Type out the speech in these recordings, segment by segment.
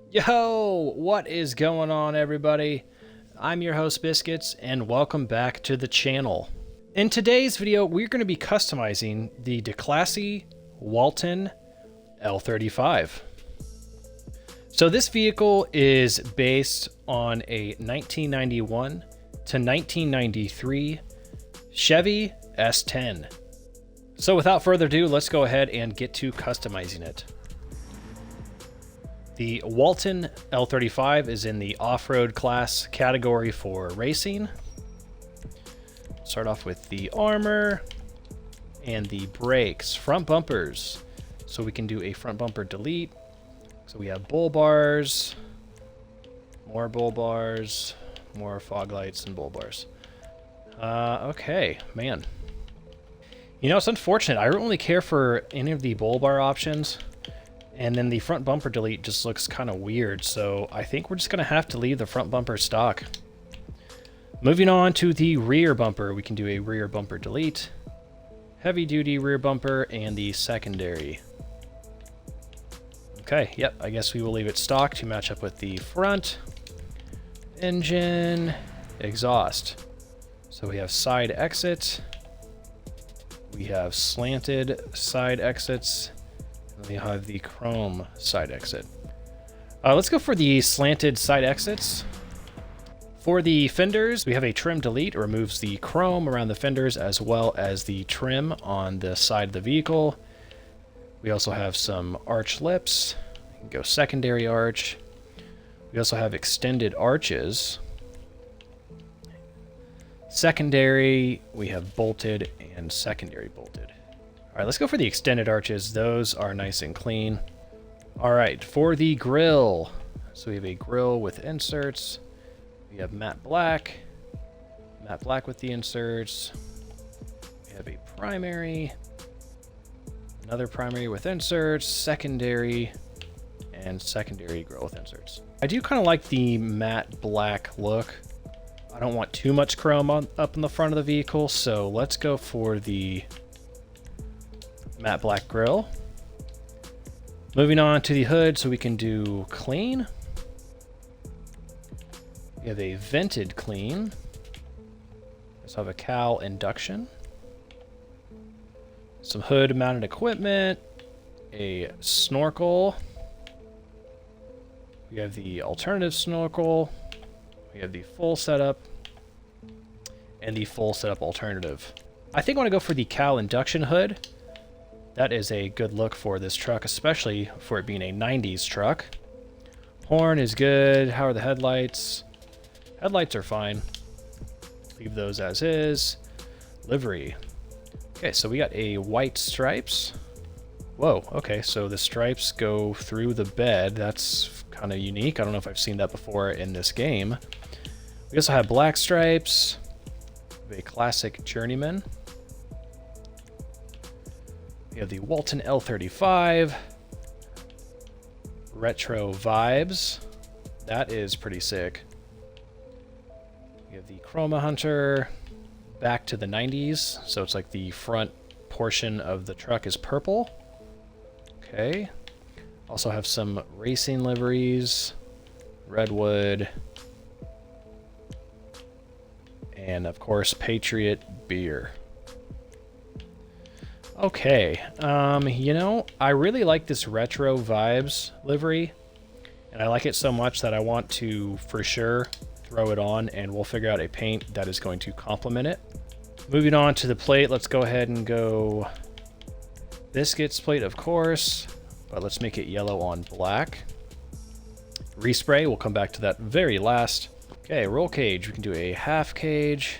Yo, what is going on, everybody? I'm your host, Biscuits, and welcome back to the channel. In today's video, we're going to be customizing the Declasse Walton L35. So this vehicle is based on a 1991 to 1993 Chevy S10. So without further ado, let's go ahead and get to customizing it. The Walton L35 is in the off-road class category for racing. Start off with the armor and the brakes, front bumpers. So we can do a front bumper delete. So we have bull bars, more fog lights and bull bars. Okay, man. You know, it's unfortunate. I don't really care for any of the bull bar options. And then the front bumper delete just looks kind of weird, so I think we're just going to have to leave the front bumper stock. Moving on to the rear bumper, we can do a rear bumper delete, heavy duty rear bumper, and the secondary. Okay, yep, I guess we will leave it stock to match up with the front, engine, exhaust. So we have side exit, we have slanted side exits, we have the chrome side exit. Let's go for the slanted side exits. For the fenders, we have a trim delete. It removes the chrome around the fenders as well as the trim on the side of the vehicle. We also have some arch lips. We can go secondary arch. We also have extended arches. Secondary, we have bolted and secondary bolted. All right, let's go for the extended arches. Those are nice and clean. All right, for the grille. So we have a grille with inserts. We have matte black with the inserts. We have a primary, another primary with inserts, secondary, and secondary grille with inserts. I do kind of like the matte black look. I don't want too much chrome up in the front of the vehicle, so let's go for the matte black grille. Moving on to the hood, so we can do clean. We have a vented clean. Let's have a cowl induction. Some hood mounted equipment. A snorkel. We have the alternative snorkel. We have the full setup. And the full setup alternative. I think I want to go for the cowl induction hood. That is a good look for this truck, especially for it being a 90s truck. Horn is good. How are the headlights? Headlights are fine. Leave those as is. Livery. Okay, so we got a white stripes. Whoa, okay, so the stripes go through the bed. That's kind of unique. I don't know if I've seen that before in this game. We also have black stripes. We have a classic journeyman. We have the Walton L35. Retro vibes. That is pretty sick. We have the Chroma Hunter. Back to the 90s. So it's like the front portion of the truck is purple. Okay. Also have some racing liveries. Redwood. And of course, Patriot beer. Okay, you know, I really like this retro vibes livery, and I like it so much that I want to, for sure, throw it on, and we'll figure out a paint that is going to complement it. Moving on to the plate, let's go ahead and go Biscuits plate, of course, but let's make it yellow on black. Respray, we'll come back to that very last. Okay, roll cage, we can do a half cage,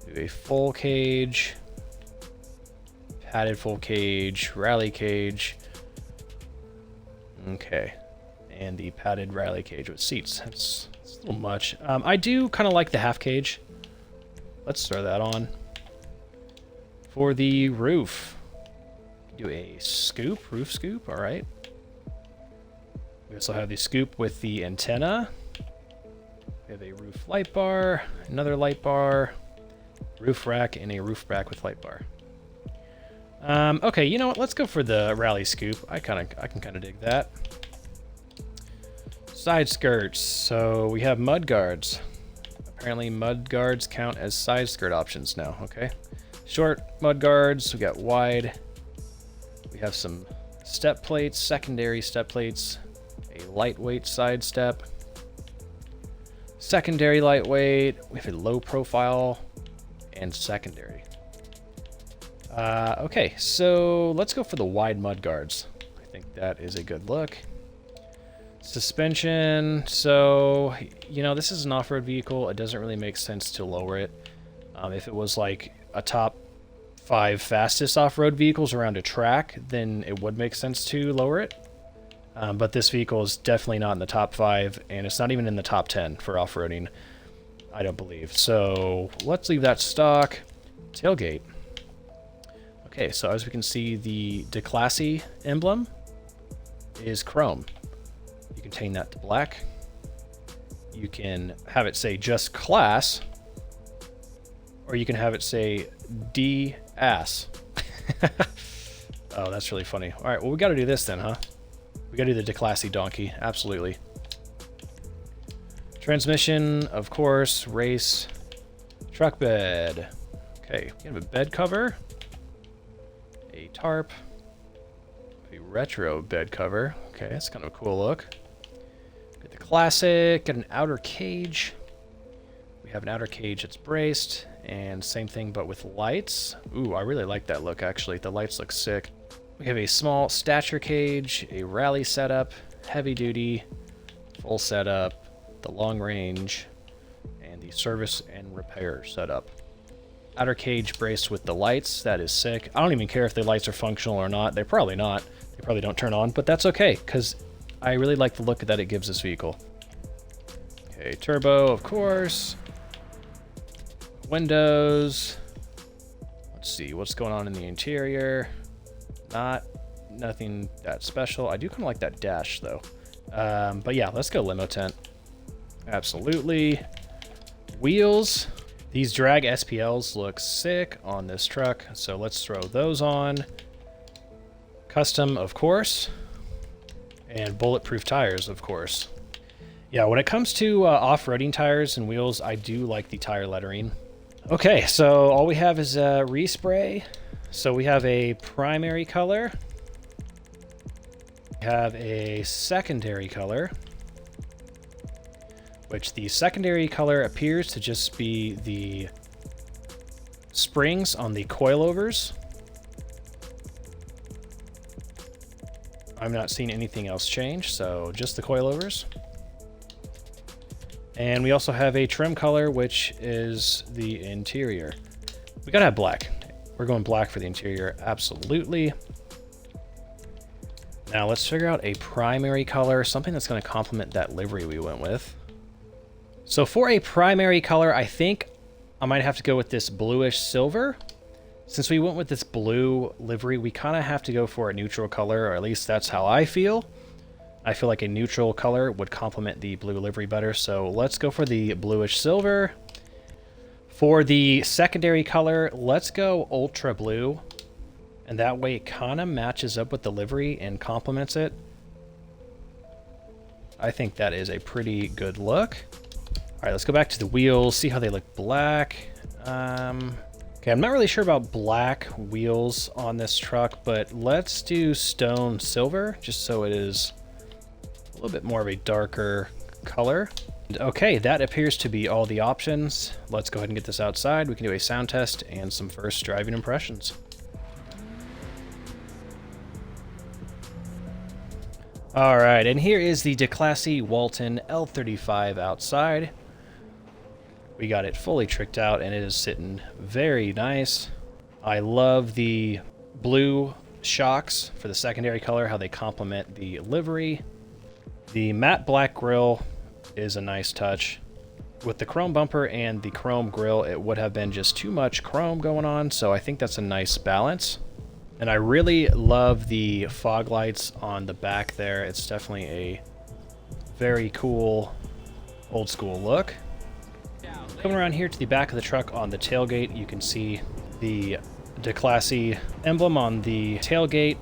do a full cage, padded full cage, rally cage. Okay. And the padded rally cage with seats. That's a little much. I do kind of like the half cage. Let's throw that on. For the roof, do a scoop, roof scoop. All right. We also have the scoop with the antenna. We have a roof light bar, another light bar, roof rack, and a roof rack with light bar. Okay, you know what? Let's go for the rally scoop. I can kind of dig that. Side skirts. So we have mud guards. Apparently mud guards count as side skirt options now. Okay. Short mud guards. We got wide. We have some step plates, secondary step plates, a lightweight side step, secondary lightweight. We have a low profile and secondary. Okay, so let's go for the wide mud guards. I think that is a good look. Suspension. So, you know, this is an off-road vehicle. It doesn't really make sense to lower it. If it was like a top 5 fastest off-road vehicles around a track, then it would make sense to lower it. But this vehicle is definitely not in the top 5, and it's not even in the top 10 for off-roading, I don't believe. So let's leave that stock. Tailgate. Okay, so as we can see, the Declasse emblem is chrome. You can change that to black. You can have it say just class, or you can have it say D-ass. Oh, that's really funny. All right, well, we got to do this then, huh? We got to do the Declasse donkey, absolutely. Transmission, of course, race, truck bed. Okay, we have a bed cover, a tarp, a retro bed cover. Okay, that's kind of a cool look. Got the classic, got an outer cage. We have an outer cage that's braced, and same thing but with lights. Ooh, I really like that look, actually. The lights look sick. We have a small stature cage, a rally setup, heavy duty, full setup, the long range, and the service and repair setup. Outer cage braced with the lights, that is sick. I don't even care if the lights are functional or not. They're probably not. They probably don't turn on, but that's okay, because I really like the look that it gives this vehicle. Okay, turbo, of course. Windows. Let's see, what's going on in the interior? Nothing that special. I do kind of like that dash, though. But yeah, let's go limo tent. Absolutely. Wheels. These drag SPLs look sick on this truck, so let's throw those on. Custom, of course. And bulletproof tires, of course. Yeah, when it comes to off-roading tires and wheels, I do like the tire lettering. Okay, so all we have is a respray. So we have a primary color. We have a secondary color, which the secondary color appears to just be the springs on the coilovers. I'm not seeing anything else change, so just the coilovers. And we also have a trim color, which is the interior. We gotta have black. We're going black for the interior, absolutely. Now let's figure out a primary color, something that's gonna complement that livery we went with. So for a primary color, I think I might have to go with this bluish silver. Since we went with this blue livery, we kind of have to go for a neutral color, or at least that's how I feel. I feel like a neutral color would complement the blue livery better, so let's go for the bluish silver. For the secondary color, let's go ultra blue, and that way it kind of matches up with the livery and complements it. I think that is a pretty good look. All right, let's go back to the wheels, see how they look black. Okay, I'm not really sure about black wheels on this truck, but let's do stone silver, just so it is a little bit more of a darker color. Okay, that appears to be all the options. Let's go ahead and get this outside. We can do a sound test and some first driving impressions. All right, and here is the Declasse Walton L35 outside. We got it fully tricked out, and it is sitting very nice. I love the blue shocks for the secondary color, how they complement the livery. The matte black grille is a nice touch. With the chrome bumper and the chrome grille, it would have been just too much chrome going on, so I think that's a nice balance. And I really love the fog lights on the back there. It's definitely a very cool old school look. Coming around here to the back of the truck on the tailgate, you can see the Declasse emblem on the tailgate.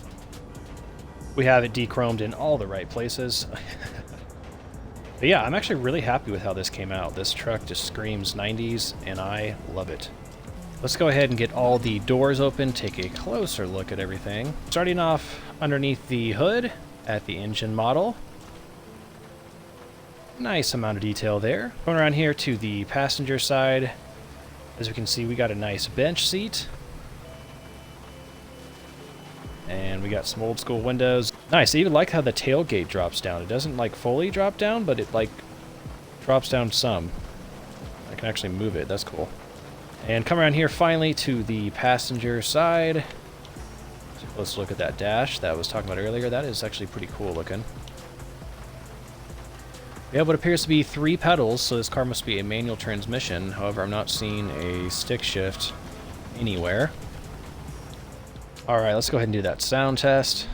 We have it de-chromed in all the right places. But yeah, I'm actually really happy with how this came out. This truck just screams 90s, and I love it. Let's go ahead and get all the doors open, take a closer look at everything. Starting off underneath the hood at the engine model. Nice amount of detail there. Going around here to the passenger side. As we can see, we got a nice bench seat. And we got some old school windows. Nice, I even like how the tailgate drops down. It doesn't like fully drop down, but it like drops down some. I can actually move it, that's cool. And come around here finally to the passenger side. Let's look at that dash that I was talking about earlier. That is actually pretty cool looking. We have what appears to be 3 pedals, so this car must be a manual transmission. However, I'm not seeing a stick shift anywhere. Alright, let's go ahead and do that sound test.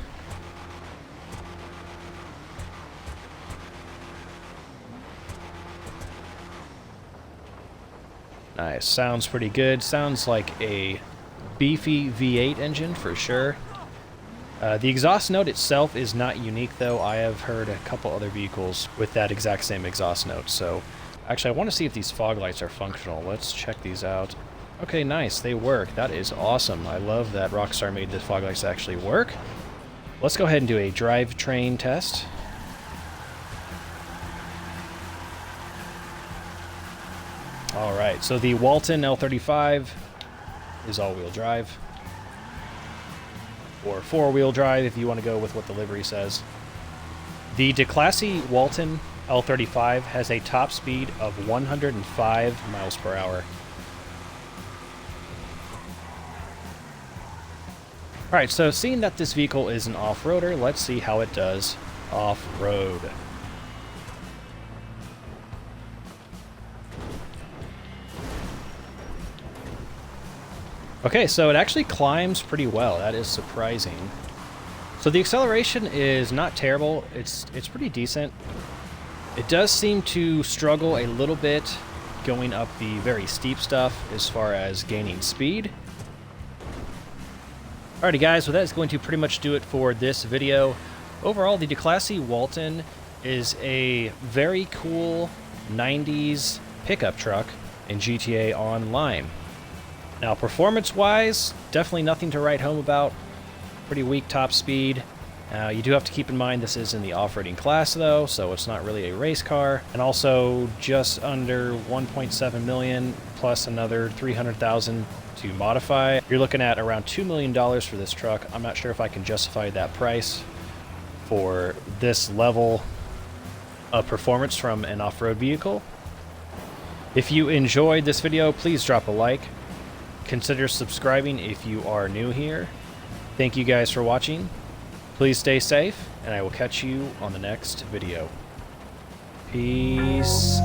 Nice, sounds pretty good. Sounds like a beefy V8 engine for sure. The exhaust note itself is not unique though. I have heard a couple other vehicles with that exact same exhaust note. So actually I want to see if these fog lights are functional. Let's check these out. Okay, nice, they work. That is awesome. I love that Rockstar made the fog lights actually work. Let's go ahead and do a drivetrain test. Alright, so the Walton L35 is all-wheel drive. Or four-wheel drive if you want to go with what the livery says. The Declasse Walton L35 has a top speed of 105 miles per hour. Alright, so seeing that this vehicle is an off-roader, let's see how it does off-road. Okay, so it actually climbs pretty well. That is surprising. So the acceleration is not terrible. It's pretty decent. It does seem to struggle a little bit going up the very steep stuff as far as gaining speed. Alrighty guys, so that is going to pretty much do it for this video. Overall, the Declasse Walton is a very cool 90s pickup truck in GTA Online. Now, performance-wise, definitely nothing to write home about. Pretty weak top speed. You do have to keep in mind this is in the off-roading class, though, so it's not really a race car. And also, just under 1.7 million plus another 300,000 to modify. You're looking at around $2 million for this truck. I'm not sure if I can justify that price for this level of performance from an off-road vehicle. If you enjoyed this video, please drop a like. Consider subscribing if you are new here. Thank you guys for watching. Please stay safe, and I will catch you on the next video. Peace